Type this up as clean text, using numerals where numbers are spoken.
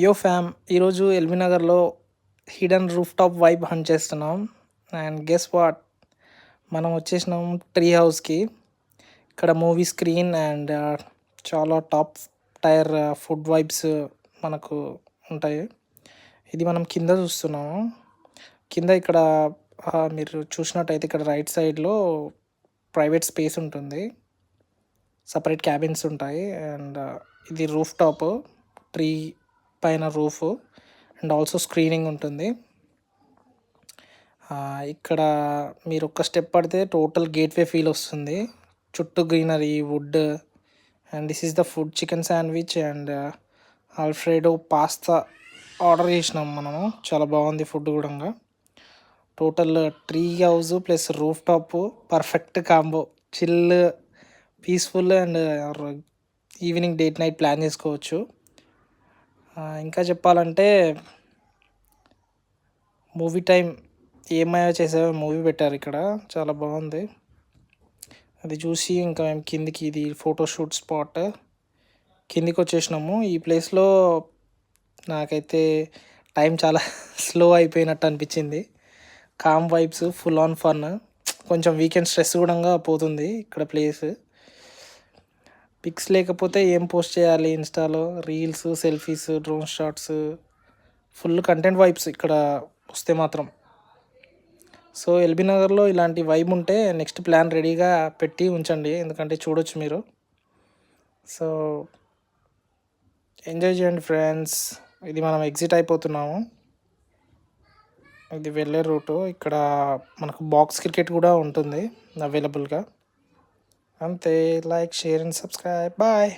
యో ఫ్యామ్ ఈరోజు ఎల్బీ నగర్లో hidden roof top vibe hunt చేస్తున్నాం. అండ్ గెస్ వాట్, మనం వచ్చేసినాం ట్రీ హౌస్కి. ఇక్కడ మూవీ స్క్రీన్ అండ్ చాలా టాప్ టైర్ ఫుడ్ వైబ్స్ మనకు ఉంటాయి. ఇది మనం కింద చూస్తున్నాము. కింద ఇక్కడ మీరు చూసినట్టయితే ఇక్కడ రైట్ సైడ్లో ప్రైవేట్ స్పేస్ ఉంటుంది, సపరేట్ క్యాబిన్స్ ఉంటాయి. అండ్ ఇది రూఫ్ టాప్, ట్రీ పైన రూఫ్ అండ్ ఆల్సో స్క్రీనింగ్ ఉంటుంది. ఇక్కడ మీరు ఒక స్టెప్ పడితే టోటల్ గేట్వే ఫీల్ వస్తుంది, చుట్టూ greenery, wood. And this is the food, chicken sandwich and Alfredo pasta order చేసినాం మనము. చాలా బాగుంది ఫుడ్ కూడా. Total tree house plus roof top, perfect combo. Chill, peaceful and evening date night plan చేసుకోవచ్చు. ఇంకా చెప్పాలంటే మూవీ టైం ఏమయ్యా చేసావో మూవీ పెట్టారు ఇక్కడ, చాలా బాగుంది. అది చూసి ఇంకా మేము కిందికి, ఇది ఫోటోషూట్ స్పాట్, కిందికి వచ్చేసినాము. ఈ ప్లేస్లో నాకైతే టైం చాలా స్లో అయిపోయినట్టు అనిపించింది. Calm vibes, full on fun, కొంచెం వీకెండ్ స్ట్రెస్ కూడా పోతుంది ఇక్కడ ప్లేస్. పిక్స్ లేకపోతే ఏం పోస్ట్ చేయాలి ఇన్స్టాలో, reels, selfies, drone shots, full content vibes ఇక్కడ వస్తే మాత్రం. సో ఎల్బీ నగర్లో ఇలాంటి వైబ్ ఉంటే నెక్స్ట్ ప్లాన్ రెడీగా పెట్టి ఉంచండి, ఎందుకంటే చూడొచ్చు మీరు. సో ఎంజాయ్ చేయండి ఫ్రెండ్స్. ఇది మనం ఎగ్జిట్ అయిపోతున్నాము, ఇది వెళ్ళే రూటు. ఇక్కడ మనకు బాక్స్ క్రికెట్ కూడా ఉంటుంది అవైలబుల్గా. అంతే. Like, share and subscribe. Bye.